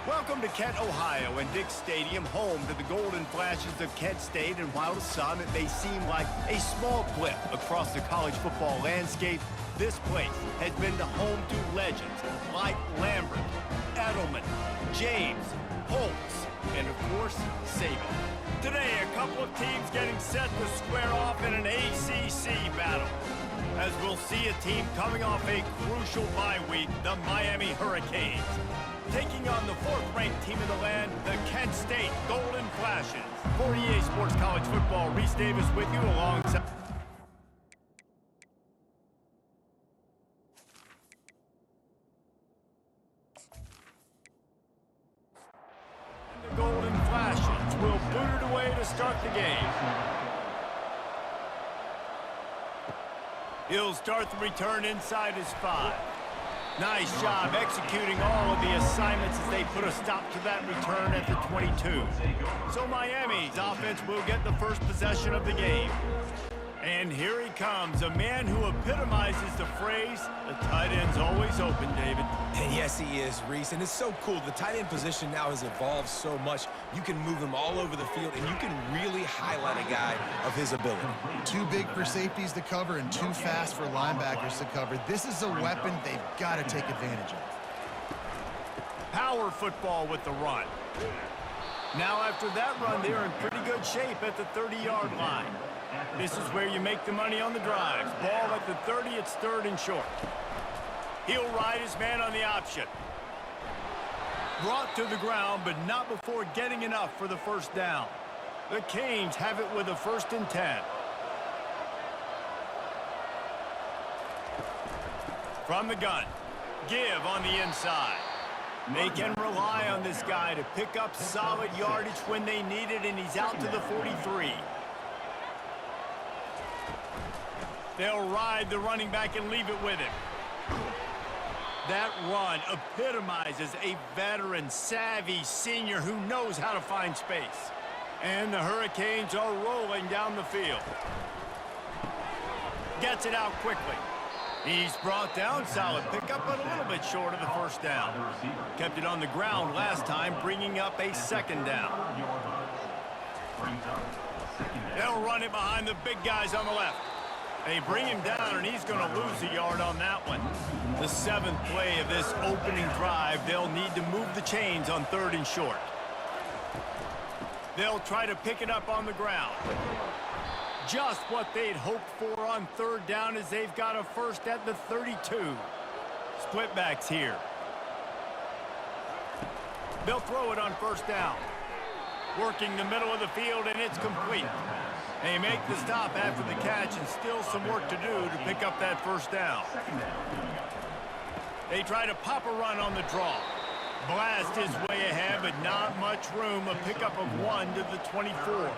Welcome to Kent, Ohio, and Dick Stadium, home to the Golden Flashes of Kent State. And while to some it may seem like a small blip across the college football landscape, this place has been the home to legends like Lambert, Edelman, James, Holtz, and of course, Saban. Today, a couple of teams getting set to square off in an ACC battle, as we'll see a team coming off a crucial bye week, the Miami Hurricanes, taking on the fourth-ranked team in the land, the Kent State Golden Flashes. For EA Sports College Football, Reese Davis with you alongside the Golden Flashes will boot it away to start the game. He'll start the return inside his 5. Nice job executing all of the assignments as they put a stop to that return at the 22. So Miami's offense will get the first possession of the game. And here he comes, a man who epitomizes the phrase, the tight end's always open, David. And yes, he is, Reese. And it's so cool. The tight end position now has evolved so much. You can move him all over the field, and you can really highlight a guy of his ability. Too big for safeties to cover and too fast for linebackers to cover. This is a weapon they've got to take advantage of. Power football with the run. Now after that run, they're in pretty good shape at the 30-yard line. This is where you make the money on the drives. Ball at the 30, it's third and short. He'll ride his man on the option. Brought to the ground, but not before getting enough for the first down. The Canes have it with a 1st and 10. From the gun, give on the inside. They can rely on this guy to pick up solid yardage when they need it, and he's out to the 43. They'll ride the running back and leave it with him. That run epitomizes a veteran, savvy senior who knows how to find space. And the Hurricanes are rolling down the field. Gets it out quickly. He's brought down, solid pickup, but a little bit short of the first down. Kept it on the ground last time, bringing up a 2nd down. They'll run it behind the big guys on the left. They bring him down, and he's going to lose a yard on that one. The 7th play of this opening drive, they'll need to move the chains on 3rd and short. They'll try to pick it up on the ground. Just what they'd hoped for on 3rd down, as they've got a 1st at the 32. Split backs here. They'll throw it on 1st down. Working the middle of the field, and it's complete. They make the stop after the catch, and still some work to do to pick up that 1st down. They try to pop a run on the draw. Blast his way ahead, but not much room. A pickup of 1 to the 24.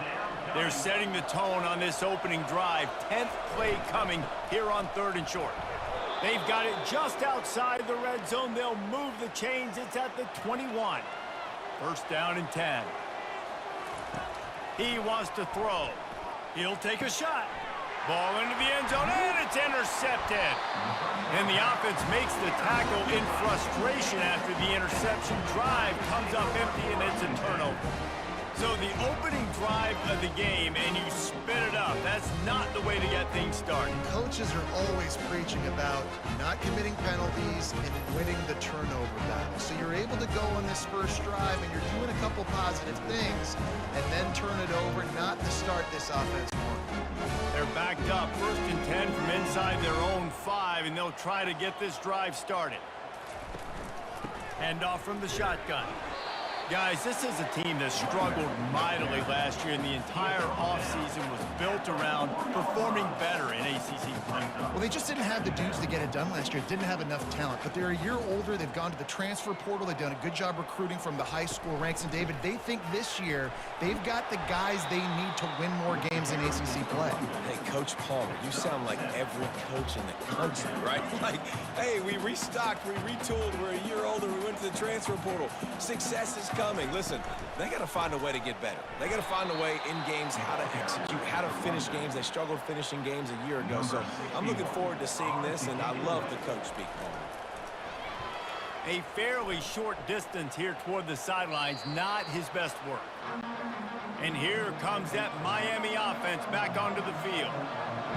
They're setting the tone on this opening drive. 10th play coming here on 3rd and short. They've got it just outside the red zone. They'll move the chains. It's at the 21. 1st down and 10. He wants to throw. He'll take a shot. Ball into the end zone, and it's intercepted. And the offense makes the tackle in frustration after the interception. Drive comes up empty, and it's a turnover. So the opening drive of the game, and you spin it up. That's not the way to get things started. Coaches are always preaching about not committing penalties and winning the turnover battle. So you're able to go on this first drive, and you're doing a couple positive things, and then turn it over, not to start this offense more. They're backed up, 1st and 10 from inside their own 5, and they'll try to get this drive started. Hand off from the shotgun. Guys, this is a team that struggled mightily last year, and the entire offseason was built around performing better in ACC play. Well, they just didn't have the dudes to get it done last year. Didn't have enough talent, but they're a year older. They've gone to the transfer portal. They've done a good job recruiting from the high school ranks. And, David, they think this year they've got the guys they need to win more games in ACC play. Hey, Coach Palmer, you sound like every coach in the country, right? Like, hey, we restocked, we retooled, we're a year older, we went to the transfer portal. Success is coming. Listen, they got to find a way to get better. They got to find a way in games how to execute, how to finish games. They struggled finishing games a year ago. So I'm looking forward to seeing this, and I love the coach speak. A fairly short distance here toward the sidelines, not his best work. And here comes that Miami offense back onto the field.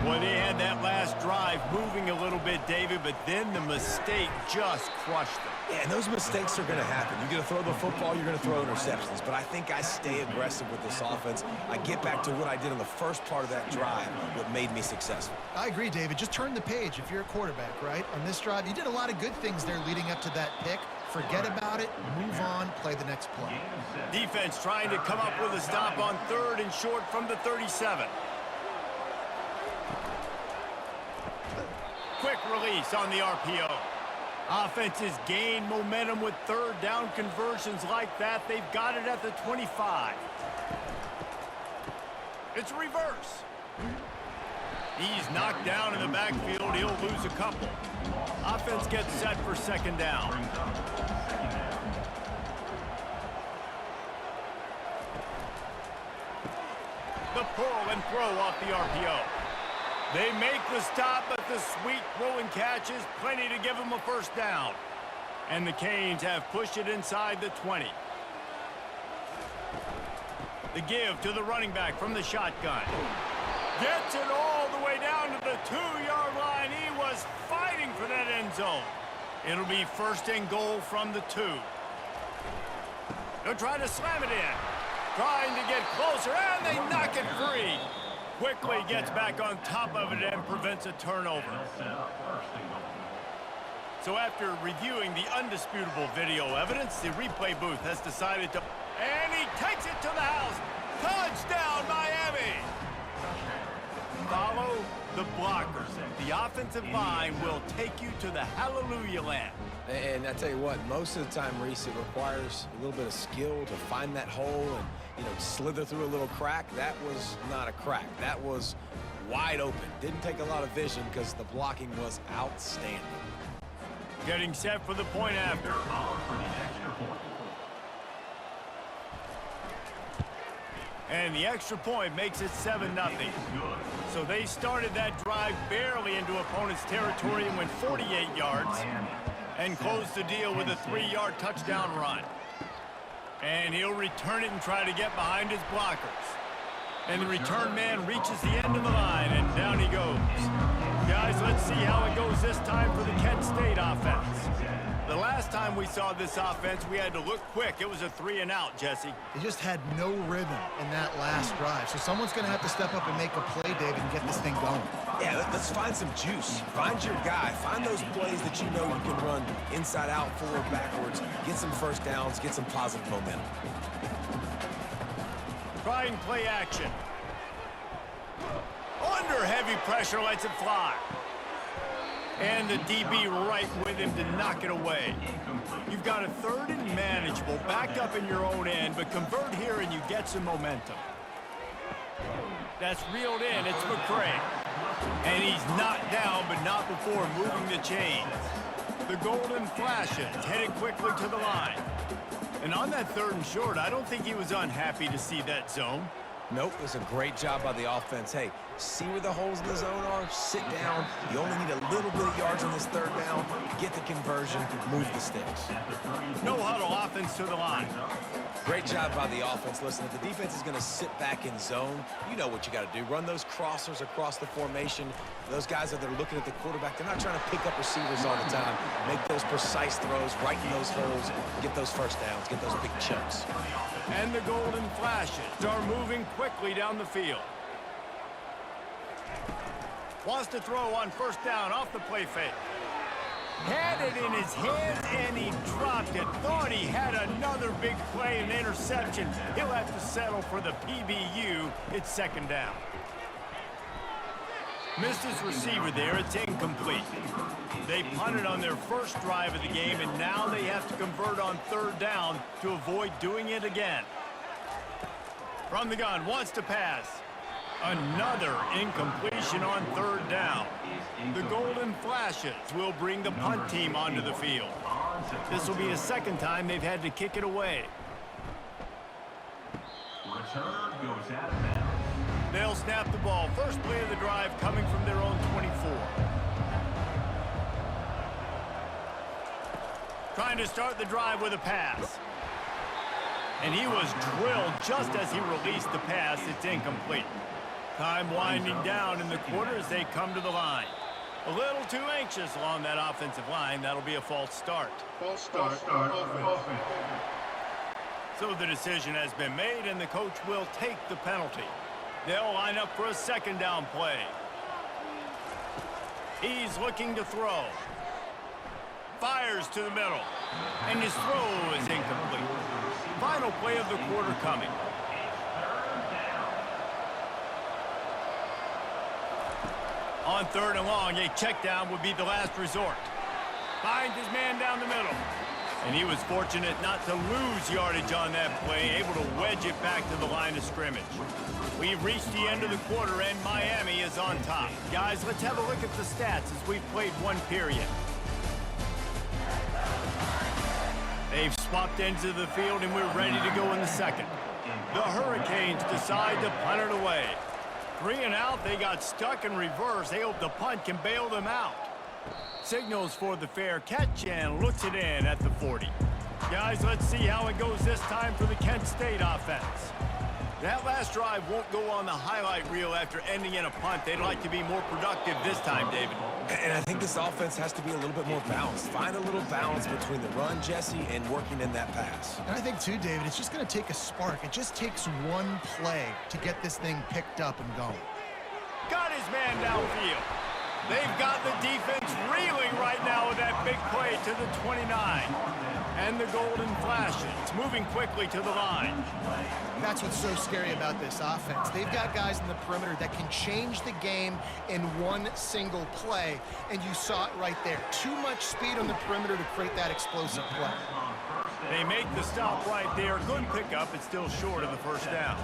Boy, they had that last drive moving a little bit, David, but then the mistake just crushed them. Yeah, and those mistakes are going to happen. You're going to throw the football, you're going to throw interceptions. But I think I stay aggressive with this offense. I get back to what I did on the first part of that drive, what made me successful. I agree, David. Just turn the page if you're a quarterback, right? On this drive, you did a lot of good things there leading up to that pick. Forget about it, move on, play the next play. Defense trying to come up with a stop on 3rd and short from the 37. Quick release on the RPO. Offenses gain momentum with 3rd down conversions like that. They've got it at the 25. It's reverse. He's knocked down in the backfield. He'll lose a couple. Offense gets set for 2nd down. The pull and throw off the RPO. They make the stop, but the sweet throw and catch is plenty to give them a 1st down. And the Canes have pushed it inside the 20. The give to the running back from the shotgun. Gets it all the way down to the 2-yard line. He was fighting for that end zone. It'll be 1st and goal from the 2. They'll try to slam it in. Trying to get closer, and they knock it free. Quickly gets back on top of it and prevents a turnover. So after reviewing the undisputable video evidence, the replay booth has decided to... And he takes it to the house. Touchdown, Miami! Follow the blockers. The offensive line will take you to the hallelujah land. And I tell you what, most of the time, Reese, it requires a little bit of skill to find that hole and, slither through a little crack. That was not a crack. That was wide open. Didn't take a lot of vision because the blocking was outstanding. Getting set for the point after. And the extra point makes it 7-0. So they started that drive barely into opponent's territory and went 48 yards and closed the deal with a 3-yard touchdown run. And he'll return it and try to get behind his blockers. And the return man reaches the end of the line, and down he goes. Guys, let's see how it goes this time for the Kent State offense. The last time we saw this offense, we had to look quick. It was a 3-and-out, Jesse. They just had no rhythm in that last drive. So someone's going to have to step up and make a play, David, and get this thing going. Yeah, let's find some juice. Find your guy. Find those plays that you know you can run inside out, forward, backwards. Get some 1st downs. Get some positive momentum. Trying play action. Under heavy pressure, lets it fly. And the DB right with him to knock it away. You've got a 3rd and manageable, back up in your own end, but convert here and you get some momentum. That's reeled in. It's McCray. And he's knocked down, but not before moving the chains. The Golden Flashes headed quickly to the line. And on that 3rd and short, I don't think he was unhappy to see that zone. Nope, it was a great job by the offense. Hey, see where the holes in the zone are? Sit down. You only need a little bit of yards on this 3rd down. Get the conversion. Move the sticks. No huddle offense to the line. Great job by the offense. Listen, if the defense is going to sit back in zone, you know what you got to do. Run those crossers across the formation. Those guys that are looking at the quarterback, they're not trying to pick up receivers all the time. Make those precise throws, right in those holes, get those 1st downs, get those big chunks. And the Golden Flashes are moving quickly down the field. Wants to throw on 1st down off the play fake. Had it in his hands and he dropped it. Thought he had another big play and interception. He'll have to settle for the PBU. It's 2nd down. Missed his receiver there. It's incomplete. They punted on their 1st drive of the game, and now they have to convert on 3rd down to avoid doing it again. From the gun, wants to pass. Another incompletion on 3rd down. The Golden Flashes will bring the punt team onto the field. This will be the 2nd time they've had to kick it away. Return goes out of bounds. They'll snap the ball. First play of the drive coming from their own 24. trying to start the drive with a pass. And he was drilled just as he released the pass. It's incomplete. Time winding down in the quarter as they come to the line. A little too anxious along that offensive line. That'll be a false start. False start. Offense. So the decision has been made, and the coach will take the penalty. They'll line up for a second down play. He's looking to throw. Fires to the middle. And his throw is incomplete. Final play of the quarter coming. On 3rd and long, a check down would be the last resort. Finds his man down the middle. And he was fortunate not to lose yardage on that play, able to wedge it back to the line of scrimmage. We've reached the end of the quarter, and Miami is on top. Guys, let's have a look at the stats as we've played one period. They've swapped ends of the field, and we're ready to go in the second. The Hurricanes decide to punt it away. 3 and out, they got stuck in reverse. They hope the punt can bail them out. Signals for the fair catch and looks it in at the 40. Guys, let's see how it goes this time for the Kent State offense. That last drive won't go on the highlight reel after ending in a punt. They'd like to be more productive this time, David. And I think this offense has to be a little bit more balanced. Find a little balance between the run, Jesse, and working in that pass. And I think, too, David, it's just going to take a spark. It just takes one play to get this thing picked up and going. Got his man downfield. They've got the defense reeling right now with that big play to the 29. And the Golden Flashes moving quickly to the line. That's what's so scary about this offense. They've got guys in the perimeter that can change the game in one single play, and you saw it right there. Too much speed on the perimeter to create that explosive play. They make the stop right there. Good pickup. It's still short of the first down.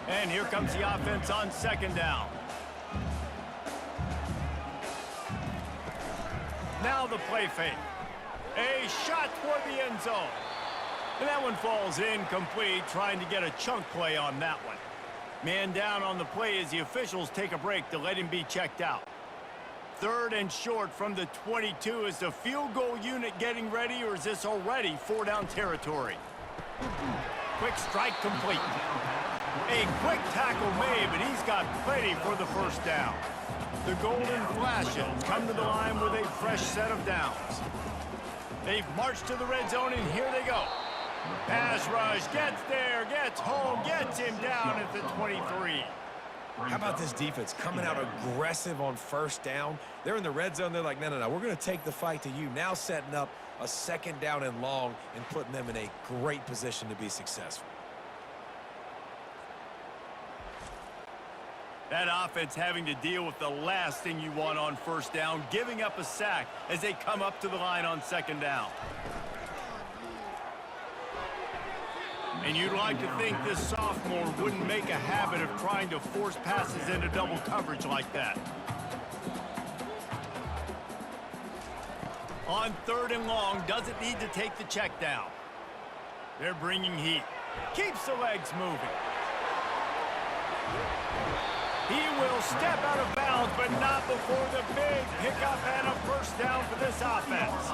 And here comes the offense on 2nd down. Now the play fake. A shot toward the end zone. And that one falls incomplete, trying to get a chunk play on that one. Man down on the play as the officials take a break to let him be checked out. 3rd and short from the 22. Is the field goal unit getting ready, or is this already 4-down territory? Quick strike complete. A quick tackle made, but he's got plenty for the first down. The Golden Flashes come to the line with a fresh set of downs. They've marched to the red zone, and here they go. Pass rush, gets there, gets home, gets him down at the 23. How about this defense coming out aggressive on 1st down? They're in the red zone. They're like, no, we're going to take the fight to you. Now setting up a 2nd down and long and putting them in a great position to be successful. That offense having to deal with the last thing you want on 1st down, giving up a sack as they come up to the line on 2nd down. And you'd like to think this sophomore wouldn't make a habit of trying to force passes into double coverage like that. On 3rd and long, doesn't need to take the check down. They're bringing heat. Keeps the legs moving. He will step out of bounds, but not before the big pickup and a 1st down for this offense.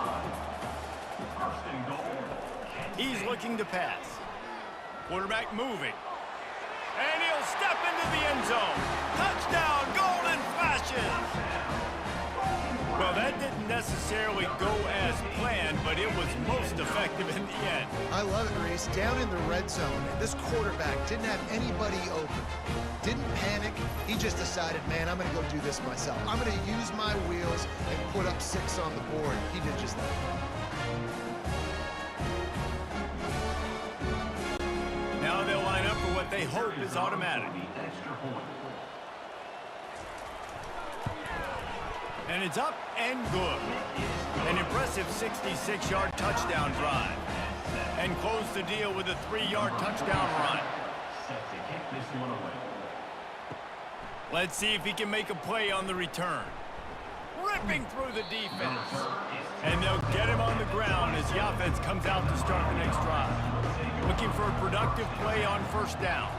He's looking to pass. Quarterback moving. And he'll step into the end zone. Touchdown, Golden Flashes! Well, that didn't necessarily go as planned, but it was most effective in the end. I love it, Reese. Down in the red zone, this quarterback didn't have anybody open. Didn't panic. He just decided, man, I'm going to go do this myself. I'm going to use my wheels and put up 6 on the board. He did just that. Now they'll line up for what they hope is automatic. And it's up and good. An impressive 66-yard touchdown drive. And close the deal with a 3-yard touchdown run. Let's see if he can make a play on the return. Ripping through the defense. And they'll get him on the ground as the offense comes out to start the next drive. Looking for a productive play on 1st down.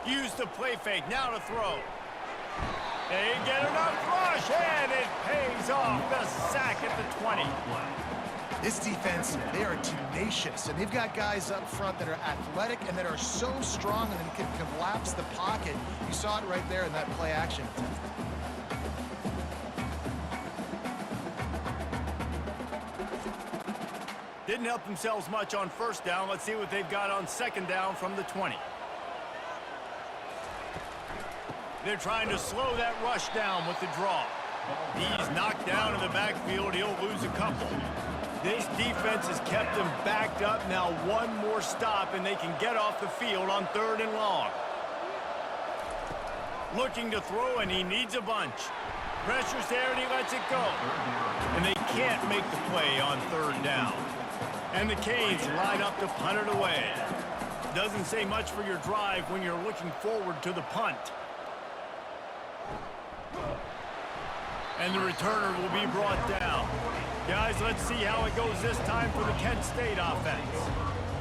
Use the play fake, now to throw. They get enough rush, and it pays off. The sack at the 20. This defense, they are tenacious, and they've got guys up front that are athletic and that are so strong and can collapse the pocket. You saw it right there in that play action. Didn't help themselves much on first down. Let's see what they've got on second down from the 20. They're trying to slow that rush down with the draw. He's knocked down in the backfield. He'll lose a couple. This defense has kept them backed up. Now one more stop, and they can get off the field on 3rd and long. Looking to throw, and he needs a bunch. Pressure's there, and he lets it go. And they can't make the play on 3rd down. And the Canes line up to punt it away. Doesn't say much for your drive when you're looking forward to the punt. And the returner will be brought down. Guys, let's see how it goes this time for the Kent State offense.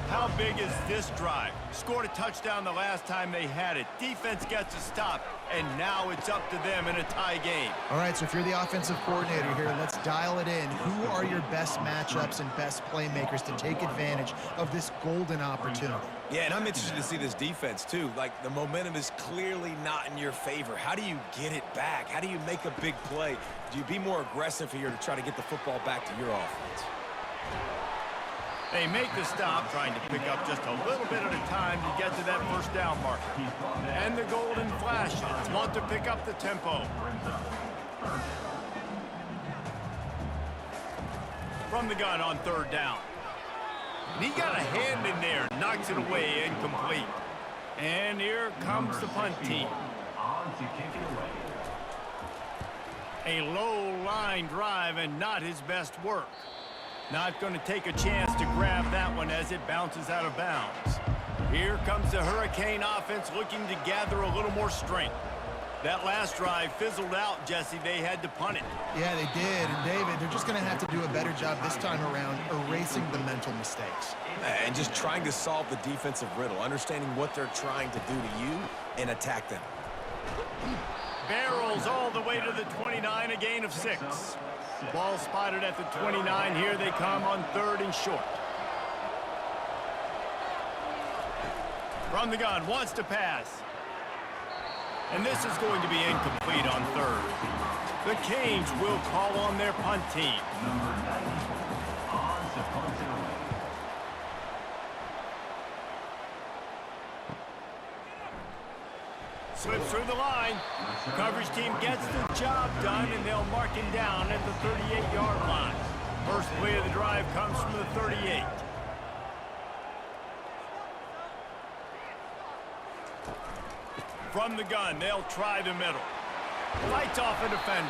How big is this drive? Scored a touchdown the last time they had it. Defense gets a stop, and now it's up to them in a tie game. All right, so if you're the offensive coordinator here, let's dial it in. Who are your best matchups and best playmakers to take advantage of this golden opportunity? Yeah, and I'm interested to see this defense, too. Like, the momentum is clearly not in your favor. How do you get it back? How do you make a big play? Do you be more aggressive here to try to get the football back to your offense? They make the stop, trying to pick up just a little bit at a time to get to that first down marker. And the golden flashes want to pick up the tempo. From the gun on 3rd down. And he got a hand in there, knocks it away, incomplete. And here comes the punt team. A low line drive and not his best work. Not going to take a chance to grab that one as it bounces out of bounds. Here comes the Hurricane offense looking to gather a little more strength. That last drive fizzled out, Jesse. They had to punt it. Yeah, they did. And, David, they're just going to have to do a better job this time around erasing the mental mistakes. And just trying to solve the defensive riddle, understanding what they're trying to do to you and attack them. Barrels all the way to the 29, a gain of 6. Ball spotted at the 29. Here they come on 3rd and short. From the gun, wants to pass. And this is going to be incomplete on 3rd. The Canes will call on their punt team. Slips through the line. Coverage team gets the job done, and they'll mark him down at the 38-yard line. First play of the drive comes from the 38. From the gun, they'll try the middle. Fights off a defender.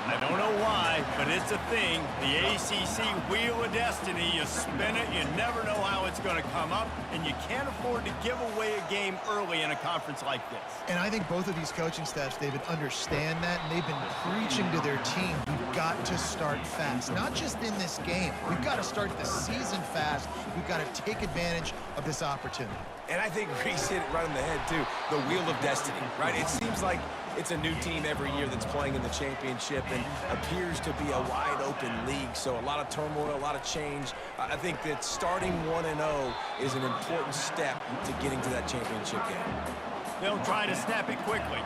I don't know why, but it's a thing. The ACC Wheel of Destiny. You spin it, you never know how it's going to come up, and you can't afford to give away a game early in a conference like this. And I think both of these coaching staffs, David, understand that, and they've been preaching to their team, we've got to start fast. Not just in this game. We've got to start the season fast. We've got to take advantage of this opportunity. And I think Reese hit it right on the head, too. The Wheel of Destiny, right? It seems like it's a new team every year that's playing in the championship and appears to be a wide-open league. So a lot of turmoil, a lot of change. I think that starting 1-0 is an important step to getting to that championship game. They'll try to snap it quickly.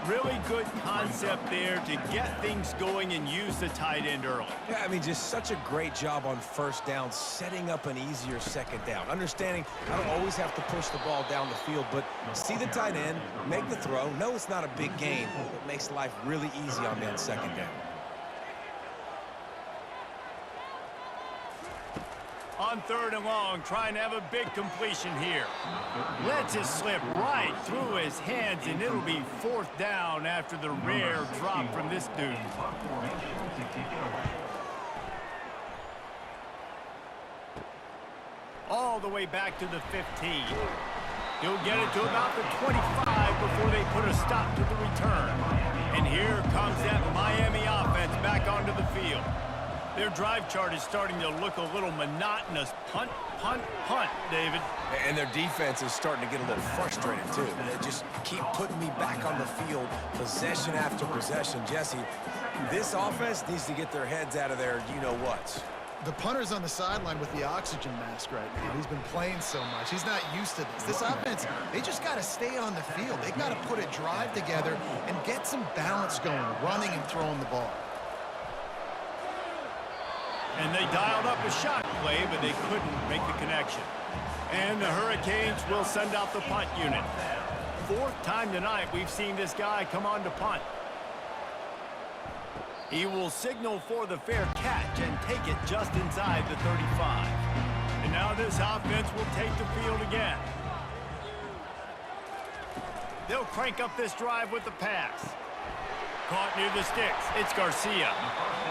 Really good concept there to get things going and use the tight end early. Yeah, I mean, just such a great job on first down, setting up an easier second down. Understanding I don't always have to push the ball down the field, but see the tight end, make the throw. No, it's not a big gain, but it makes life really easy on that second down. On 3rd and long, trying to have a big completion here. Lets it slip right through his hands, and it'll be 4th down after the rare drop from this dude. All the way back to the 15. He'll get it to about the 25 before they put a stop to the return. And here comes that Miami offense back onto the field. Their drive chart is starting to look a little monotonous. Punt, punt, punt, David. And their defense is starting to get a little frustrated, too. They just keep putting me back on the field, possession after possession. Jesse, this offense needs to get their heads out of there, you-know-what. The punter's on the sideline with the oxygen mask right now. He's been playing so much. He's not used to this. This offense, they just got to stay on the field. They got to put a drive together and get some balance going, running and throwing the ball. And they dialed up a shot play, but they couldn't make the connection. And the Hurricanes will send out the punt unit. Fourth time tonight we've seen this guy come on to punt. He will signal for the fair catch and take it just inside the 35. And now this offense will take the field again. They'll crank up this drive with the pass. Caught near the sticks. It's Garcia.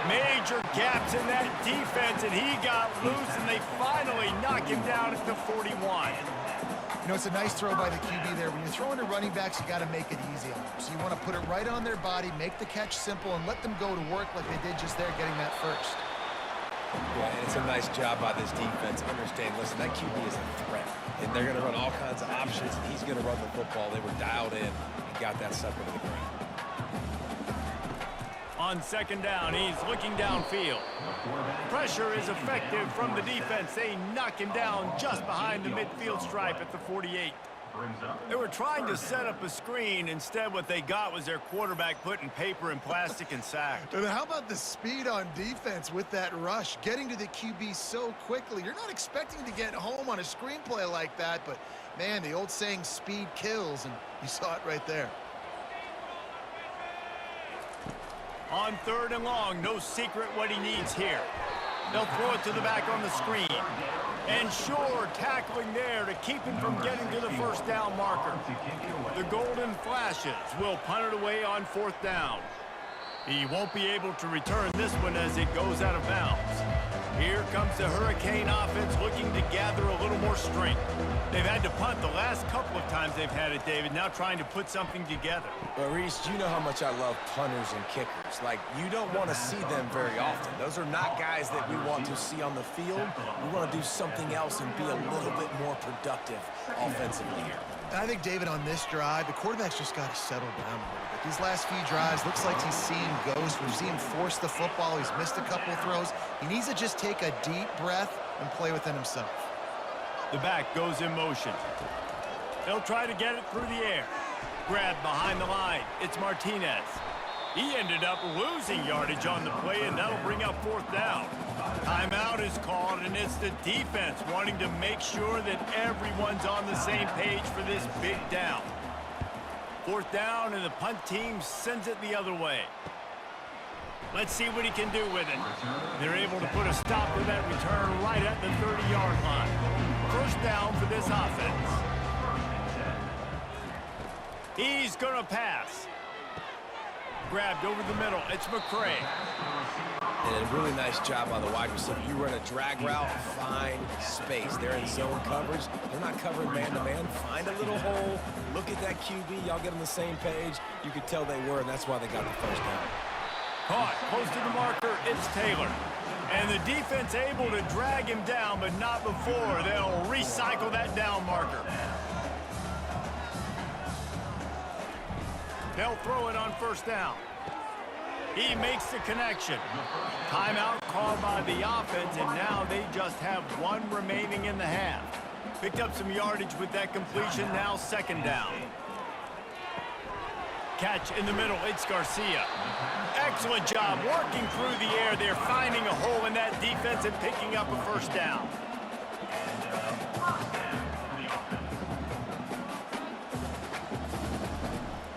Major gaps in that defense, and he got loose, and they finally knock him down at the 41. You know, it's a nice throw by the QB there. When you're throwing to running backs, you got to make it easy on them. So you want to put it right on their body, make the catch simple, and let them go to work like they did just there, getting that first. Yeah, and it's a nice job by this defense. Understand, listen, that QB is a threat. And they're going to run all kinds of options, and he's going to run the football. They were dialed in and got that sucker to the ground. On second down, he's looking downfield. Pressure is effective from the defense. They knock him down just behind the midfield stripe at the 48. They were trying to set up a screen. Instead, what they got was their quarterback putting paper and plastic and sacked. And how about the speed on defense with that rush, getting to the QB so quickly? You're not expecting to get home on a screenplay like that, but, man, the old saying, speed kills, and you saw it right there. On third and long, no secret what he needs here. They'll throw it to the back on the screen. And sure, tackling there to keep him from getting to the first down marker. The Golden Flashes will punt it away on fourth down. He won't be able to return this one as it goes out of bounds. Here comes the Hurricane offense looking to gather a little more strength. They've had to punt the last couple of times they've had it, David, now trying to put something together. Well, Reese, you know how much I love punters and kickers. Like, you don't want to see them very often. Those are not guys that we want to see on the field. We want to do something else and be a little bit more productive offensively here. And I think, David, on this drive, the quarterback's just got to settle down a little bit. These last few drives, looks like he's seeing ghosts. We've seen him force the football. He's missed a couple of throws. He needs to just take a deep breath and play within himself. The back goes in motion. They'll try to get it through the air. Grabbed behind the line. It's Martinez. He ended up losing yardage on the play, and that'll bring up fourth down. Timeout is called, and it's the defense wanting to make sure that everyone's on the same page for this big down. Fourth down, and the punt team sends it the other way. Let's see what he can do with it. They're able to put a stop to that return right at the 30-yard line. First down for this offense. He's going to pass. Grabbed over the middle. It's McCray. And a really nice job by the wide receiver. You run a drag route, find space. They're in zone coverage. They're not covering man-to-man. Find a little hole. Look at that QB. Y'all get on the same page. You could tell they were, and that's why they got the first down. Caught close to the marker. It's Taylor. And the defense able to drag him down, but not before. They'll recycle that down marker. They'll throw it on first down. He makes the connection. Timeout called by the offense, and now they just have one remaining in the half. Picked up some yardage with that completion, now second down. Catch in the middle, it's Garcia. Excellent job working through the air. They're finding a hole in that defense and picking up a first down.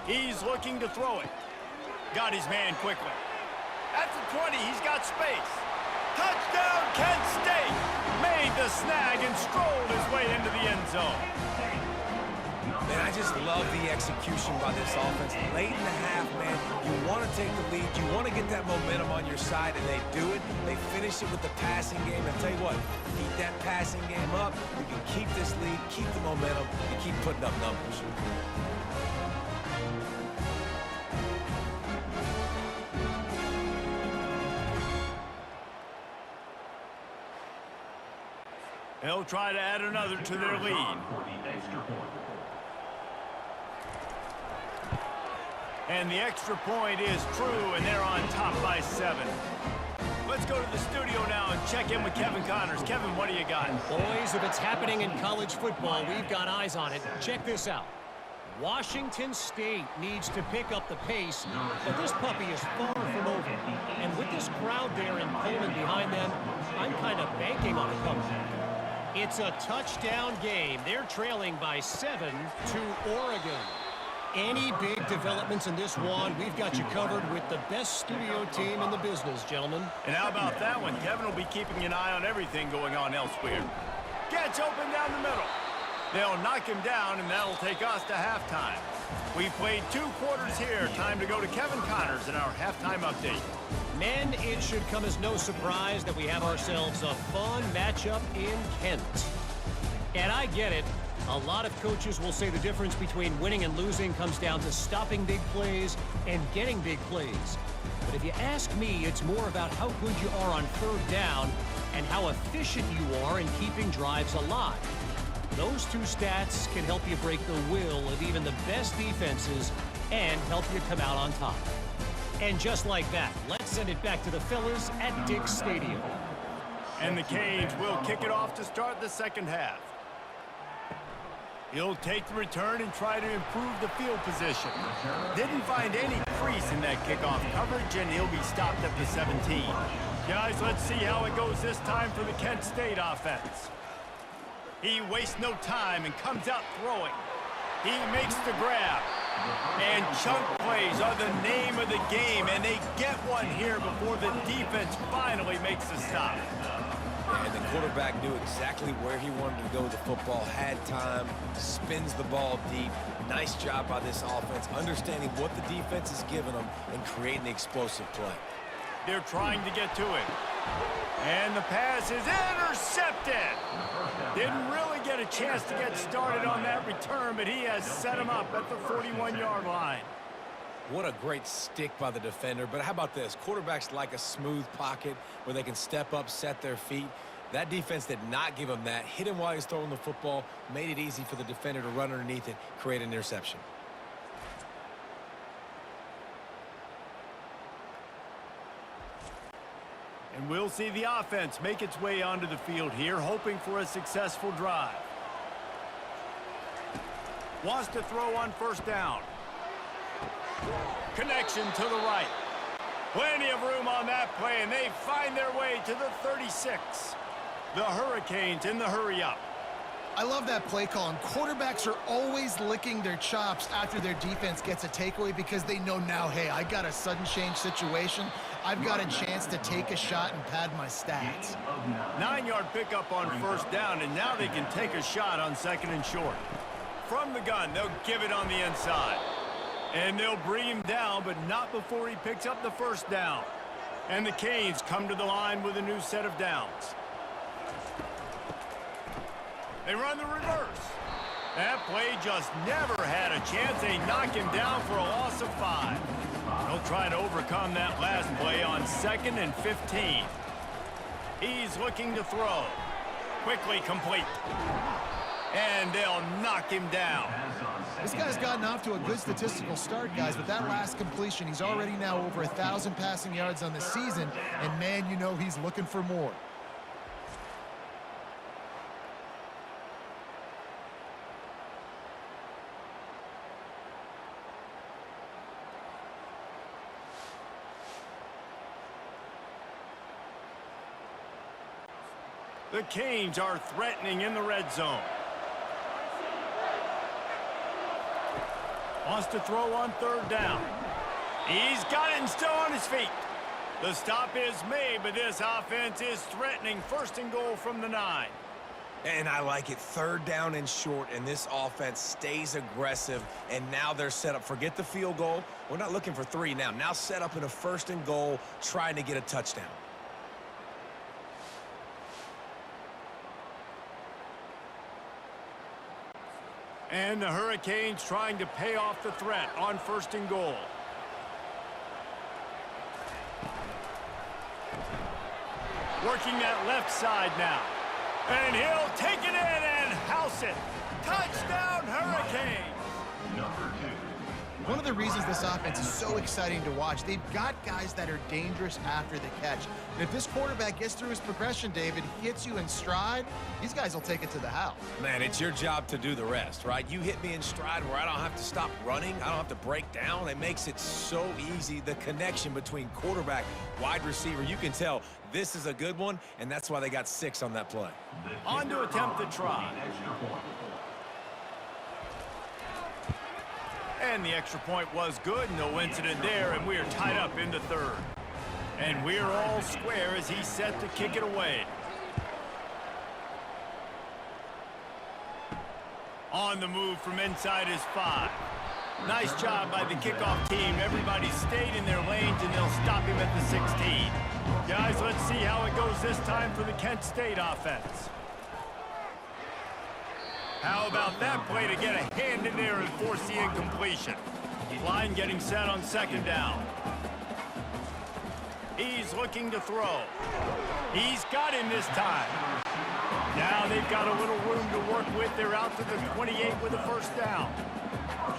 He's looking to throw it. Got his man quickly. At the 20, he's got space. Touchdown, Kent State! Made the snag and strolled his way into the end zone. Man, I just love the execution by this offense. Late in the half, man, you want to take the lead. You want to get that momentum on your side, and they do it. They finish it with the passing game. And tell you what, keep that passing game up. You can keep this lead, keep the momentum, and keep putting up numbers. They'll try to add another to their lead. And the extra point is true, and they're on top by 7. Let's go to the studio now and check in with Kevin Connors. Kevin, what do you got? Boys, if it's happening in college football, we've got eyes on it. Check this out. Washington State needs to pick up the pace, but this puppy is far from over. And with this crowd there in Pullman behind them, I'm kind of banking on a comeback. It's a touchdown game. They're trailing by 7 to Oregon. Any big developments in this one, we've got you covered with the best studio team in the business, gentlemen. And how about that one? Kevin will be keeping an eye on everything going on elsewhere. Gets open down the middle. They'll knock him down, and that'll take us to halftime. We've played 2 quarters here. Time to go to Kevin Connors in our halftime update. Men, it should come as no surprise that we have ourselves a fun matchup in Kent. And I get it. A lot of coaches will say the difference between winning and losing comes down to stopping big plays and getting big plays. But if you ask me, it's more about how good you are on 3rd down and how efficient you are in keeping drives alive. Those 2 stats can help you break the will of even the best defenses and help you come out on top. And just like that, let's send it back to the fellas at Dick's Stadium. And the Canes will kick it off to start the second half. He'll take the return and try to improve the field position. Didn't find any crease in that kickoff coverage, and he'll be stopped at the 17. Guys, let's see how it goes this time for the Kent State offense. He wastes no time and comes out throwing. He makes the grab. And chunk plays are the name of the game, and they get one here before the defense finally makes the stop. And the quarterback knew exactly where he wanted to go with the football, had time, spins the ball deep. Nice job by this offense, understanding what the defense is giving them and creating the explosive play. They're trying to get to it. And the pass is intercepted. Didn't really get a chance to get started on that return, but he has set him up at the 41-yard line. What a great stick by the defender. But how about this? Quarterbacks like a smooth pocket where they can step up, set their feet. That defense did not give him that. Hit him while he's throwing the football, made it easy for the defender to run underneath it, create an interception. And we'll see the offense make its way onto the field here, hoping for a successful drive. Wants to throw on 1st down. Connection to the right. Plenty of room on that play, and they find their way to the 36. The Hurricanes in the hurry-up. I love that play call, and quarterbacks are always licking their chops after their defense gets a takeaway because they know now, hey, I got a sudden change situation. I've got a chance to take a shot and pad my stats. 9-yard pickup on 1st down, and now they can take a shot on 2nd and short. From the gun, they'll give it on the inside. And they'll bring him down, but not before he picks up the 1st down. And the Canes come to the line with a new set of downs. They run the reverse. That play just never had a chance. They knock him down for a loss of 5. They'll try to overcome that last play on 2nd and 15. He's looking to throw. Quickly complete. And they'll knock him down. This guy's gotten off to a good statistical start, guys. With that last completion, he's already now over 1,000 passing yards on the season. And, man, you know he's looking for more. The Canes are threatening in the red zone. Wants to throw on 3rd down. He's got it and still on his feet. The stop is made, but this offense is threatening 1st and goal from the 9. And I like it. 3rd down and short, and this offense stays aggressive, and now they're set up. Forget the field goal. We're not looking for 3 now. Now set up in a 1st and goal, trying to get a touchdown. And the Hurricanes trying to pay off the threat on 1st and goal. Working that left side now. And he'll take it in and house it. Touchdown, Hurricanes! One of the reasons this offense is so exciting to watch, they've got guys that are dangerous after the catch. And if this quarterback gets through his progression, David, hits you in stride, these guys will take it to the house. Man, it's your job to do the rest, right? You hit me in stride where I don't have to stop running. I don't have to break down. It makes it so easy. The connection between quarterback, wide receiver, you can tell this is a good one, and that's why they got 6 on that play. On to attempt the try. And the extra point was good. No incident there, and we are tied up in the third. And we're all square as he's set to kick it away. On the move from inside his 5. Nice job by the kickoff team. Everybody stayed in their lanes, and they'll stop him at the 16. Guys, let's see how it goes this time for the Kent State offense. How about that play to get a hand in there and force the incompletion? Line getting set on second down. He's looking to throw. He's got him this time. Now they've got a little room to work with. They're out to the 28 with a first down.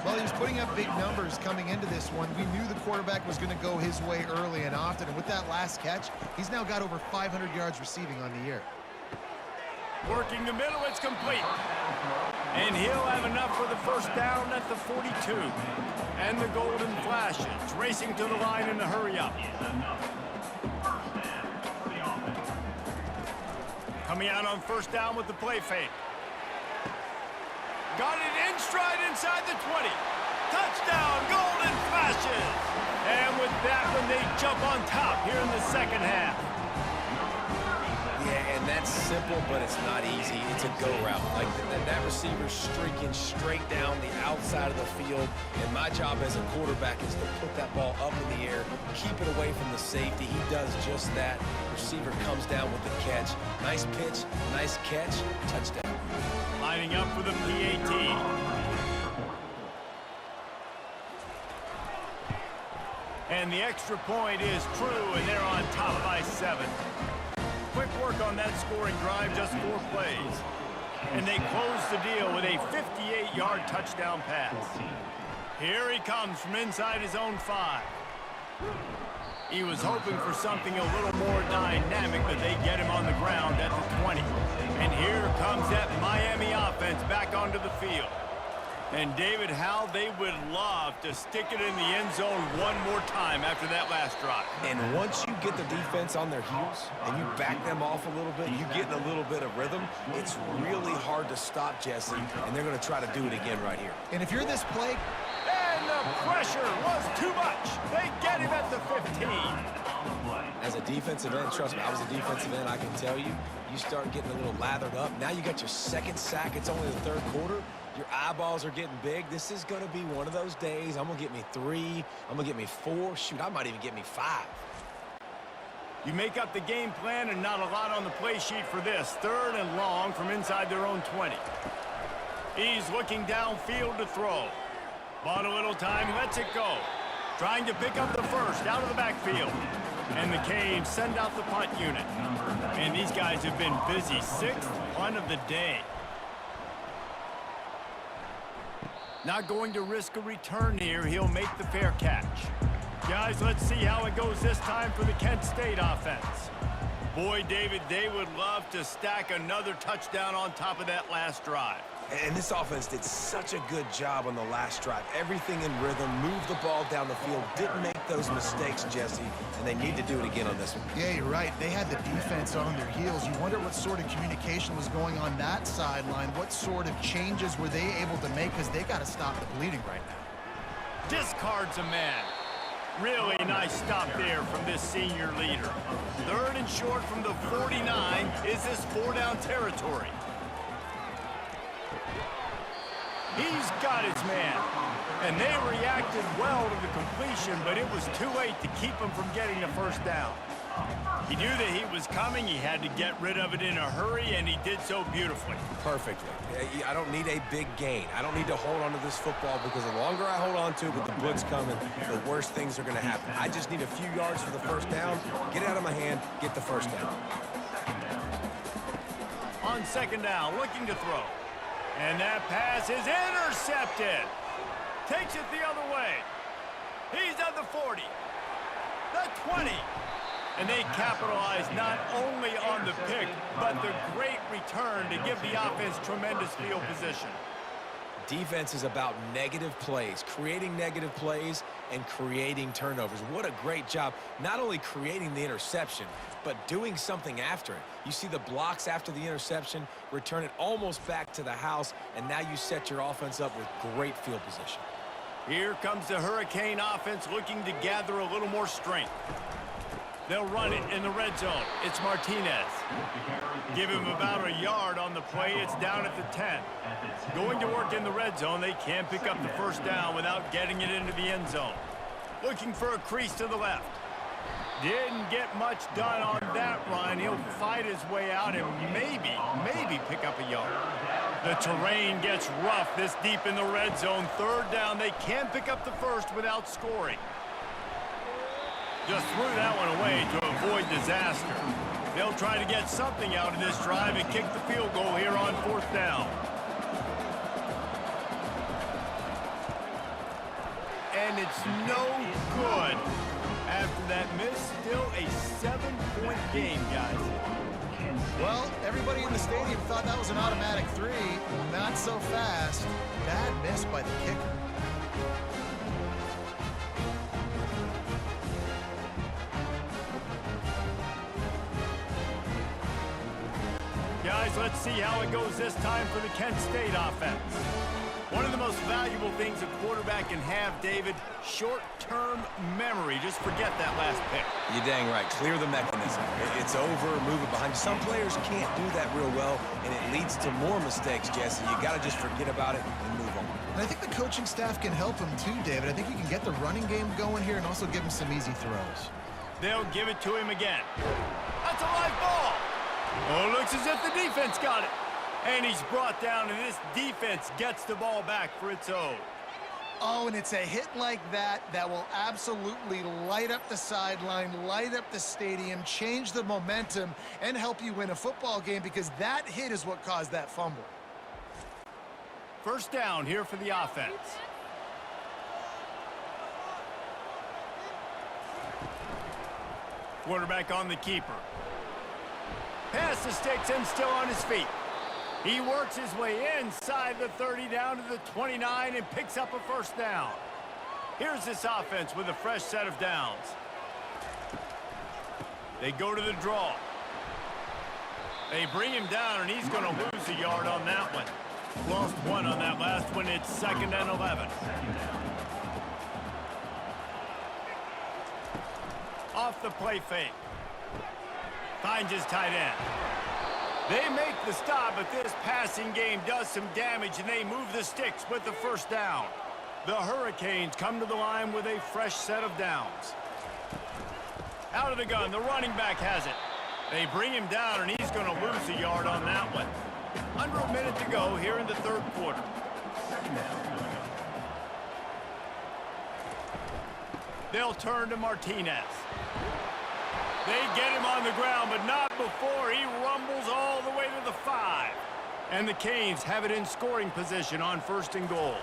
Well, he was putting up big numbers coming into this one. We knew the quarterback was going to go his way early and often. And with that last catch, he's now got over 500 yards receiving on the year. Working the middle, it's complete. And he'll have enough for the first down at the 42. And the Golden Flashes racing to the line in a hurry-up. Coming out on first down with the play fake. Got it in stride inside the 20. Touchdown, Golden Flashes. And with that one, they jump on top here in the second half. Yeah, and that's simple, but it's not easy. It's a go route. Like that receiver's streaking straight down the outside of the field, and my job as a quarterback is to put that ball up in the air, keep it away from the safety. He does just that. Receiver comes down with the catch. Nice pitch, nice catch, touchdown. Lining up for the PAT. And the extra point is true, and they're on top by 7. Quick work on that scoring drive, just 4 plays. And they close the deal with a 58-yard touchdown pass. Here he comes from inside his own 5. He was hoping for something a little more dynamic, but they get him on the ground at the 20. And here comes that Miami offense back onto the field. And David, how they would love to stick it in the end zone one more time after that last drive. And once you get the defense on their heels and you back them off a little bit, you get in a little bit of rhythm, it's really hard to stop, Jesse, and they're going to try to do it again right here. And if you're this play... And the pressure was too much. They get him at the 15. As a defensive end, trust me, I was a defensive end, I can tell you, you start getting a little lathered up. Now you got your second sack. It's only the third quarter. Your eyeballs are getting big. This is going to be one of those days. I'm going to get me 3. I'm going to get me 4. Shoot, I might even get me 5. You make up the game plan and not a lot on the play sheet for this. 3rd and long from inside their own 20. He's looking downfield to throw. Bought a little time, lets it go. Trying to pick up the first out of the backfield. And the Canes send out the punt unit. And these guys have been busy. 6th punt of the day. Not going to risk a return here. He'll make the fair catch. Guys, let's see how it goes this time for the Kent State offense. Boy, David, they would love to stack another touchdown on top of that last drive. And this offense did such a good job on the last drive. Everything in rhythm, moved the ball down the field, didn't make those mistakes, Jesse, and they need to do it again on this one. Yeah, you're right. They had the defense on their heels. You wonder what sort of communication was going on that sideline. What sort of changes were they able to make, because they got to stop the bleeding right now. Discards a man. Really nice stop there from this senior leader. 3rd and short from the 49. Is this 4-down territory? He's got his man. And they reacted well to the completion, but it was too late to keep him from getting the first down. He knew that he was coming. He had to get rid of it in a hurry, and he did so beautifully. Perfectly. I don't need a big gain. I don't need to hold on to this football, because the longer I hold on to it with the blitz coming, the worse things are going to happen. I just need a few yards for the first down, get it out of my hand, get the first down. On second down, looking to throw. And that pass is intercepted. Takes it the other way. He's at the 40. The 20. And they capitalize not only on the pick, but the great return to give the offense tremendous field position. Defense is about negative plays, creating negative plays and creating turnovers. What a great job, not only creating the interception, but doing something after it. You see the blocks after the interception, return it almost back to the house, and now you set your offense up with great field position. Here comes the Hurricane offense looking to gather a little more strength. They'll run it in the red zone. It's Martinez. Give him about a yard on the play. It's down at the 10. Going to work in the red zone. They can't pick up the first down without getting it into the end zone. Looking for a crease to the left. Didn't get much done on that run. He'll fight his way out and maybe pick up a yard. The terrain gets rough this deep in the red zone. Third down. They can't pick up the first without scoring. Just threw that one away to avoid disaster. They'll try to get something out of this drive and kick the field goal here on fourth down. And it's no good. After that miss, still a 7-point game, guys. Well, everybody in the stadium thought that was an automatic 3. Not so fast. Bad miss by the kicker. Guys, let's see how it goes this time for the Kent State offense. One of the most valuable things a quarterback can have, David, short-term memory. Just forget that last pick. You're dang right. Clear the mechanism. It's over, move it behind you. Some players can't do that real well, and it leads to more mistakes, Jesse. You got to just forget about it and move on. And I think the coaching staff can help him too, David. I think you can get the running game going here and also give him some easy throws. They'll give it to him again. That's a live ball. Oh, looks as if the defense got it. And he's brought down, and this defense gets the ball back for its own. Oh, and it's a hit like that that will absolutely light up the sideline, light up the stadium, change the momentum, and help you win a football game because that hit is what caused that fumble. First down here for the offense. Quarterback on the keeper. Pass the sticks and still on his feet. He works his way inside the 30 down to the 29 and picks up a first down. Here's this offense with a fresh set of downs. They go to the draw. They bring him down, and he's going to lose a yard on that one. Lost one on that last one. It's 2nd and 11. Off the play fake. Finds his tight end. They make the stop, but this passing game does some damage, and they move the sticks with the first down. The Hurricanes come to the line with a fresh set of downs. Out of the gun, the running back has it. They bring him down, and he's going to lose a yard on that one. Under a minute to go here in the third quarter. They'll turn to Martinez. They get him on the ground, but not before he rumbles all the way to the 5. And the Canes have it in scoring position on 1st and goal.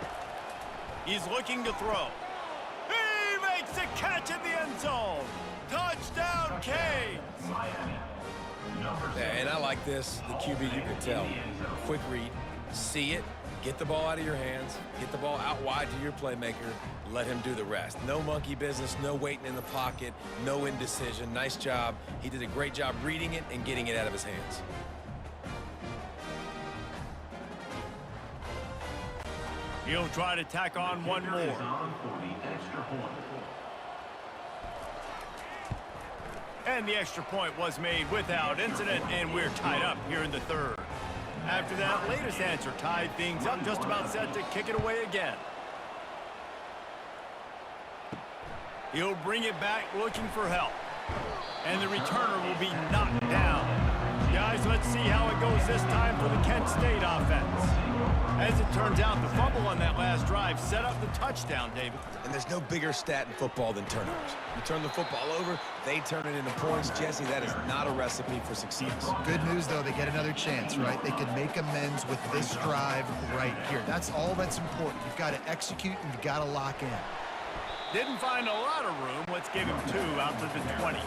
He's looking to throw. He makes the catch in the end zone. Touchdown, Canes. Yeah, and I like this. The QB, you can tell. Quick read. See it. Get the ball out of your hands. Get the ball out wide to your playmaker. Let him do the rest. No monkey business, no waiting in the pocket, no indecision. Nice job. He did a great job reading it and getting it out of his hands. He'll try to tack on one more. And the extra point was made without incident, and we're tied up here in the third. After that latest answer tied things up, just about set to kick it away again. He'll bring it back looking for help. And the returner will be knocked down. Guys, let's see how it goes this time for the Kent State offense. As it turns out, the fumble on that last drive set up the touchdown, David. And there's no bigger stat in football than turnovers. You turn the football over, they turn it into points. Jesse, that is not a recipe for success. Good news, though, they get another chance, right? They can make amends with this drive right here. That's all that's important. You've got to execute and you've got to lock in. Didn't find a lot of room. Let's give him 2 out to the 20.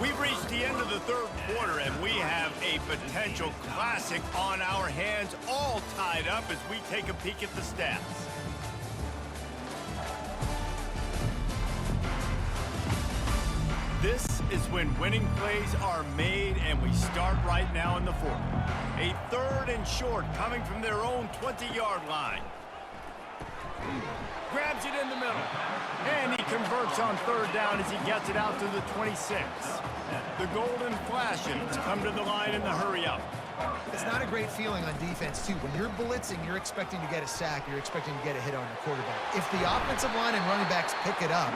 We've reached the end of the third quarter, and we have a potential classic on our hands, all tied up as we take a peek at the stats. This is when winning plays are made, and we start right now in the fourth. A 3rd and short coming from their own 20-yard line. Grabs it in the middle. And he converts on 3rd down as he gets it out to the 26. The Golden Flashes come to the line in the hurry-up. It's not a great feeling on defense, too. When you're blitzing, you're expecting to get a sack. You're expecting to get a hit on your quarterback. If the offensive line and running backs pick it up,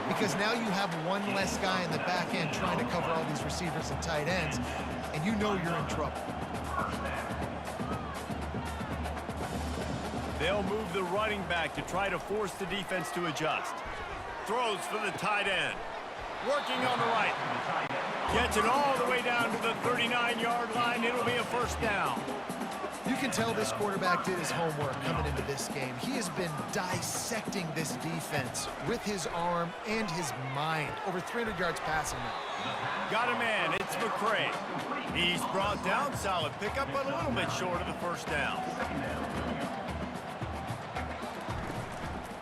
because now you have one less guy in the back end trying to cover all these receivers and tight ends, and you know you're in trouble. They'll move the running back to try to force the defense to adjust. Throws for the tight end. Working on the right. Gets it all the way down to the 39-yard line. It'll be a 1st down. You can tell this quarterback did his homework coming into this game. He has been dissecting this defense with his arm and his mind. Over 300 yards passing now. Got a man. It's McCray. He's brought down. Solid pickup, but a little bit short of the 1st down.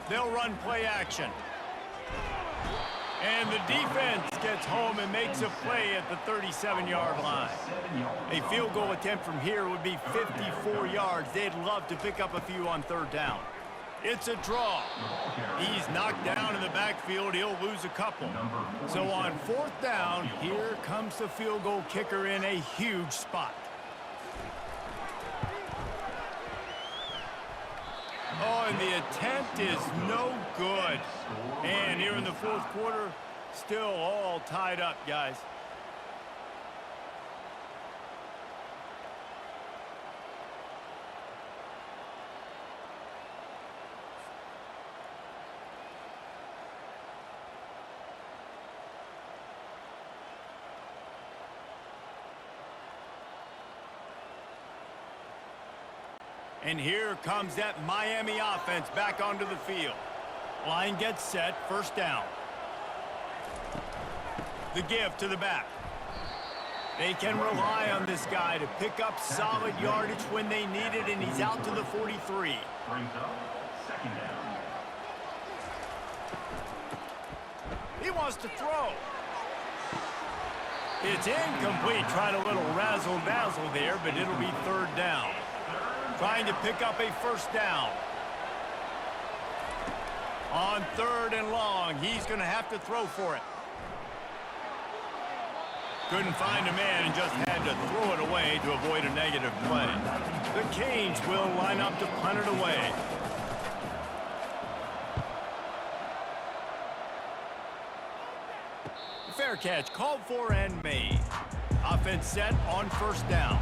They'll run play action. And the defense gets home and makes a play at the 37-yard line. A field goal attempt from here would be 54 yards. They'd love to pick up a few on 3rd down. It's a draw. He's knocked down in the backfield. He'll lose a couple. So on 4th down, here comes the field goal kicker in a huge spot. Oh, and the attempt is no good. And here in the 4th quarter, still all tied up, guys. And here comes that Miami offense back onto the field. Line gets set, 1st down. The give to the back. They can rely on this guy to pick up solid yardage when they need it, and he's out to the 43. Brings up 2nd down. He wants to throw. It's incomplete. Tried a little razzle-dazzle there, but it'll be 3rd down. Trying to pick up a 1st down. On 3rd and long, he's going to have to throw for it. Couldn't find a man and just had to throw it away to avoid a negative play. The Canes will line up to punt it away. Fair catch called for and made. Offense set on 1st down.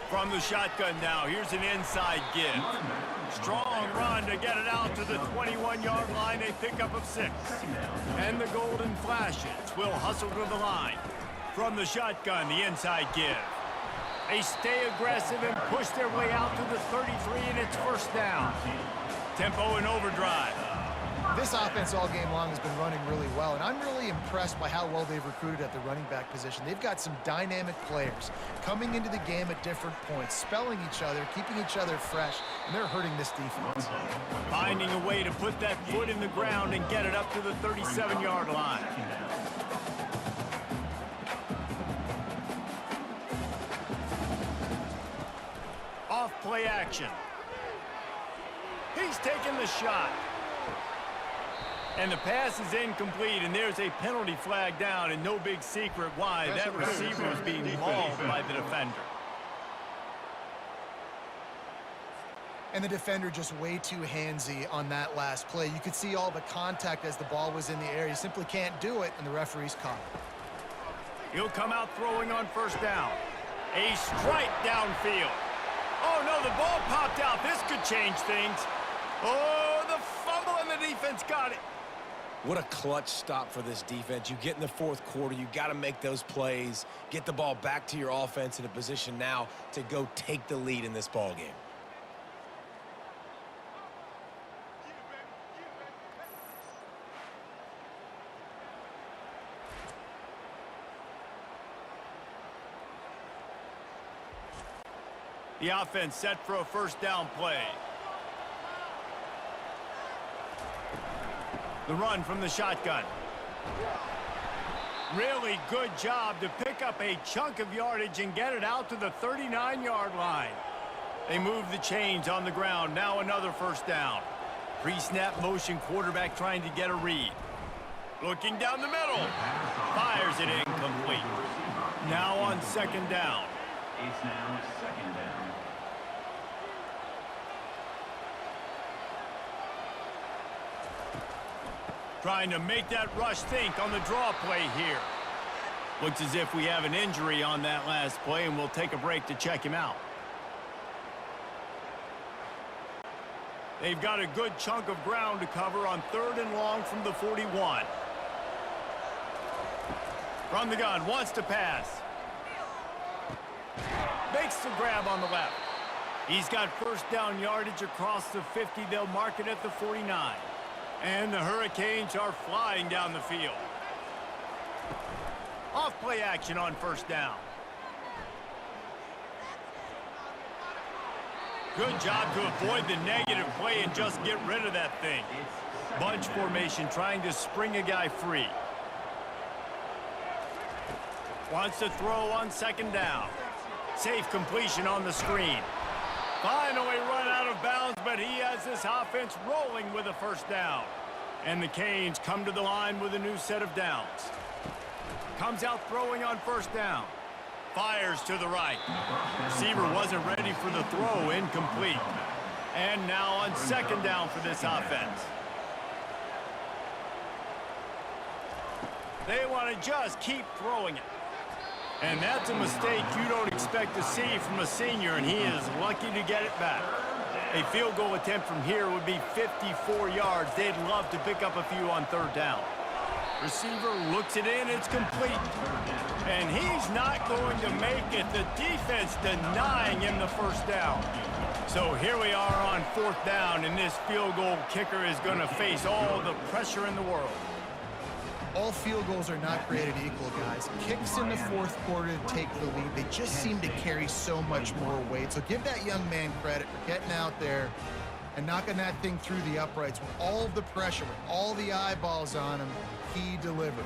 From the shotgun now, here's an inside give. Strong run to get it out to the 21-yard line, a pickup of 6. And the Golden Flashes will hustle to the line. From the shotgun, the inside give. They stay aggressive and push their way out to the 33, and it's 1st down. Tempo and overdrive. This offense all game long has been running really well, and I'm really impressed by how well they've recruited at the running back position. They've got some dynamic players coming into the game at different points, spelling each other, keeping each other fresh, and they're hurting this defense. Finding a way to put that foot in the ground and get it up to the 37-yard line. Off play action. He's taking the shot. And the pass is incomplete, and there's a penalty flag down, and no big secret why. That receiver was being mauled by the defender. And the defender just way too handsy on that last play. You could see all the contact as the ball was in the air. You simply can't do it, and the referee's caught it. He'll come out throwing on first down. A strike downfield. Oh, no, the ball popped out. This could change things. Oh, the fumble, and the defense got it. What a clutch stop for this defense. You get in the fourth quarter, you got to make those plays, get the ball back to your offense in a position now to go take the lead in this ball game. The offense set for a first down play. The run from the shotgun. Really good job to pick up a chunk of yardage and get it out to the 39-yard line. They move the chains on the ground. Now another first down. Pre-snap motion, quarterback trying to get a read. Looking down the middle. Fires it incomplete. Now on second down. It's now second down. Trying to make that rush think on the draw play here. Looks as if we have an injury on that last play, and we'll take a break to check him out. They've got a good chunk of ground to cover on 3rd and long from the 41. From the gun, wants to pass. Makes the grab on the left. He's got first down yardage across the 50. They'll mark it at the 49. And the Hurricanes are flying down the field. Off play action on first down. Good job to avoid the negative play and just get rid of that thing. Bunch formation trying to spring a guy free. Wants to throw on second down. Safe completion on the screen. Finally run out of bounds, but he has this offense rolling with a first down. And the Canes come to the line with a new set of downs. Comes out throwing on first down. Fires to the right. Receiver wasn't ready for the throw, incomplete. And now on second down for this offense. They want to just keep throwing it. And that's a mistake you don't expect to see from a senior, and he is lucky to get it back. A field goal attempt from here would be 54 yards. They'd love to pick up a few on third down. Receiver looks it in, it's complete. And he's not going to make it. The defense denying him the first down. So here we are on fourth down, and this field goal kicker is going to face all the pressure in the world. All field goals are not created equal, guys. Kicks in the fourth quarter to take the lead. They just seem to carry so much more weight. So give that young man credit for getting out there and knocking that thing through the uprights with all of the pressure, with all the eyeballs on him. He delivered.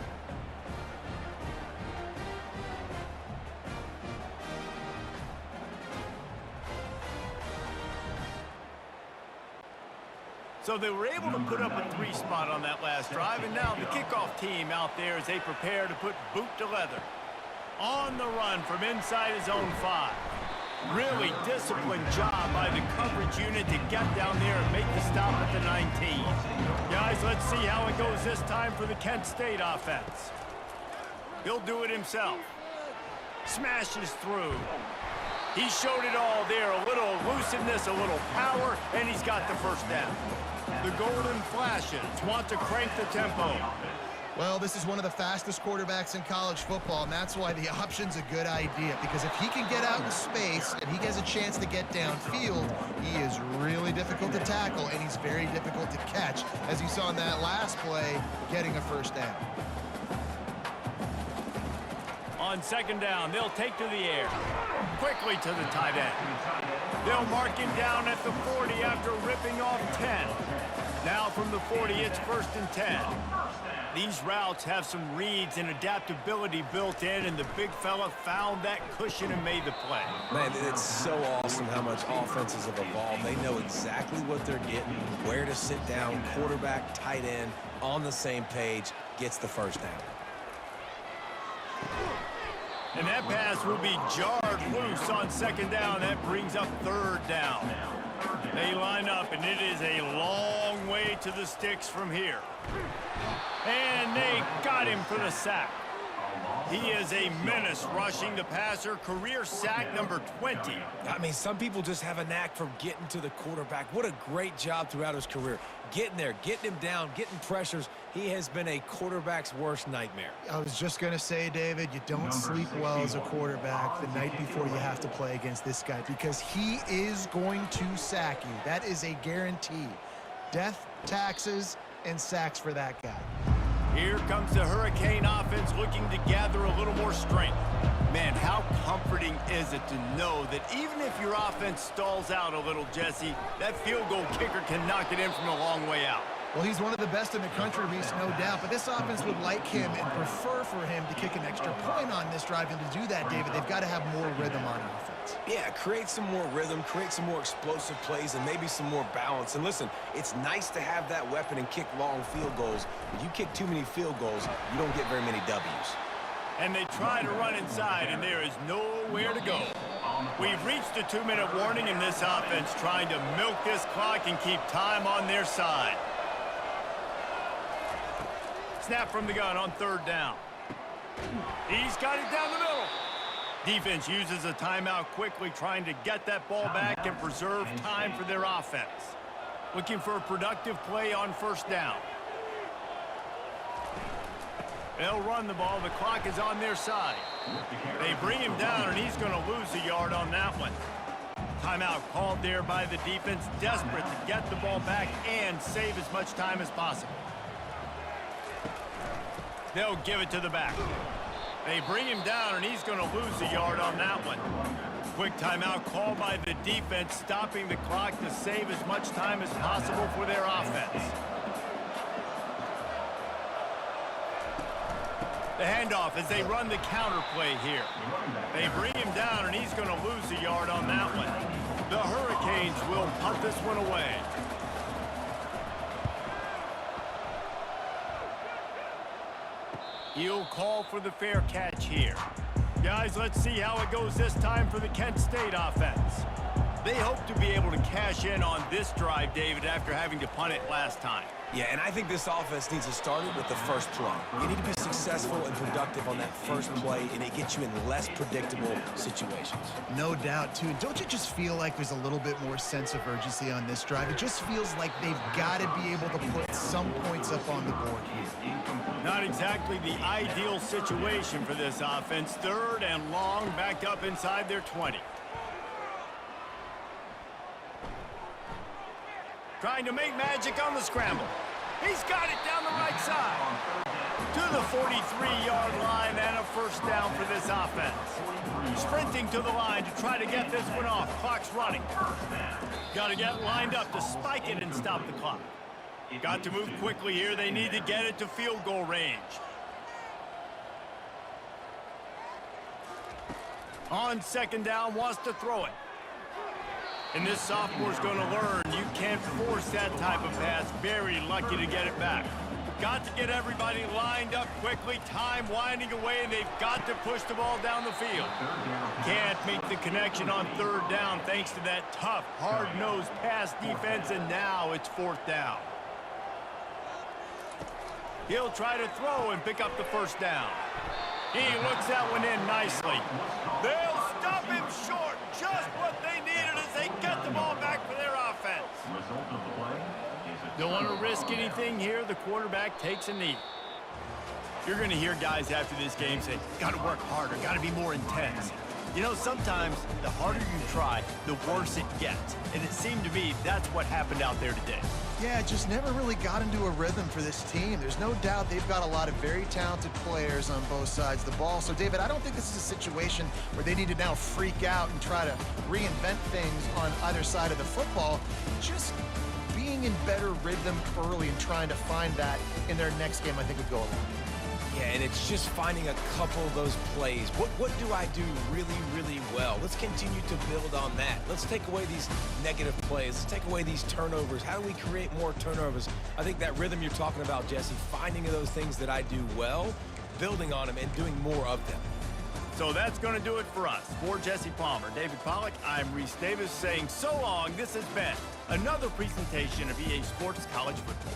So they were able to put up a 3 spot on that last drive, and now the kickoff team out there as they prepare to put boot to leather. On the run from inside his own 5. Really disciplined job by the coverage unit to get down there and make the stop at the 19. Guys, let's see how it goes this time for the Kent State offense. He'll do it himself. Smashes through. He showed it all there. A little elusiveness, a little power, and he's got the first down. The Golden Flashes want to crank the tempo. Well, this is one of the fastest quarterbacks in college football, and that's why the option's a good idea, because if he can get out in space and he gets a chance to get downfield, he is really difficult to tackle, and he's very difficult to catch, as you saw in that last play, getting a first down. On second down, they'll take to the air. Quickly to the tight end. They'll mark him down at the 40 after ripping off 10. Now from the 40, it's 1st and 10. These routes have some reads and adaptability built in, and the big fella found that cushion and made the play. Man, it's so awesome how much offenses have evolved. They know exactly what they're getting, where to sit down, quarterback, tight end, on the same page, gets the first down. And that pass will be jarred loose on second down. That brings up third down. They line up, and it is a long way to the sticks from here. And they got him for the sack. He is a menace rushing the passer, career sack number 20. I mean, some people just have a knack for getting to the quarterback. What a great job throughout his career. Getting there, getting him down, getting pressures. He has been a quarterback's worst nightmare. I was just going to say, David, you don't sleep well as a quarterback the night before you have to play against this guy because he is going to sack you. That is a guarantee. Death, taxes, and sacks for that guy. Here comes the Hurricane offense looking to gather a little more strength. Man, how comforting is it to know that even if your offense stalls out a little, Jesse, that field goal kicker can knock it in from a long way out. Well, he's one of the best in the country, Reese, no doubt. But this offense would like him and prefer for him to kick an extra point on this drive. And to do that, David, they've got to have more rhythm on offense. Yeah, create some more rhythm, create some more explosive plays, and maybe some more balance. And listen, it's nice to have that weapon and kick long field goals. When you kick too many field goals, you don't get very many W's. And they try to run inside, and there is nowhere to go. We've reached a 2-minute warning in this offense, trying to milk this clock and keep time on their side. Snap from the gun on 3rd down. He's got it down the middle. Defense uses a timeout quickly, trying to get that ball back and preserve time for their offense. Looking for a productive play on 1st down. They'll run the ball. The clock is on their side. They bring him down, and he's going to lose a yard on that one. Timeout called there by the defense, desperate to get the ball back and save as much time as possible. They'll give it to the back. They bring him down, and he's going to lose a yard on that one. Quick timeout called by the defense, stopping the clock to save as much time as possible for their offense. The handoff as they run the counter play here. They bring him down, and he's going to lose a yard on that one. The Hurricanes will punt this one away. He'll call for the fair catch here. Guys, let's see how it goes this time for the Kent State offense. They hope to be able to cash in on this drive, David, after having to punt it last time. Yeah, and I think this offense needs to start it with the first play. You need to be successful and productive on that first play, and it gets you in less predictable situations. No doubt, too. Don't you just feel like there's a little bit more sense of urgency on this drive? It just feels like they've got to be able to put some points up on the board here. Not exactly the ideal situation for this offense. 3rd and long, back up inside their 20. Trying to make magic on the scramble. He's got it down the right side. To the 43-yard line and a 1st down for this offense. Sprinting to the line to try to get this one off. Clock's running. Got to get lined up to spike it and stop the clock. Got to move quickly here. They need to get it to field goal range. On 2nd down, wants to throw it. And this sophomore's going to learn you can't force that type of pass. Very lucky to get it back. Got to get everybody lined up quickly. Time winding away, and they've got to push the ball down the field. Can't make the connection on 3rd down thanks to that tough, hard-nosed pass defense, and now it's 4th down. He'll try to throw and pick up the 1st down. He looks that one in nicely. They'll stop him short. Just what they needed as they get the ball back for their offense. Don't want to risk anything here. The quarterback takes a knee. You're going to hear guys after this game say, got to work harder, got to be more intense. You know, sometimes the harder you try, the worse it gets. And it seemed to me that's what happened out there today. Yeah, it just never really got into a rhythm for this team. There's no doubt they've got a lot of very talented players on both sides of the ball. So, David, I don't think this is a situation where they need to now freak out and try to reinvent things on either side of the football. Just being in better rhythm early and trying to find that in their next game, I think, would go a long way. Yeah, and it's just finding a couple of those plays. What do I do really, really well? Let's continue to build on that. Let's take away these negative plays. Let's take away these turnovers. How do we create more turnovers? I think that rhythm you're talking about, Jesse, finding those things that I do well, building on them, and doing more of them. So that's going to do it for us. For Jesse Palmer, David Pollack, I'm Reese Davis saying so long. This has been another presentation of EA Sports College Football.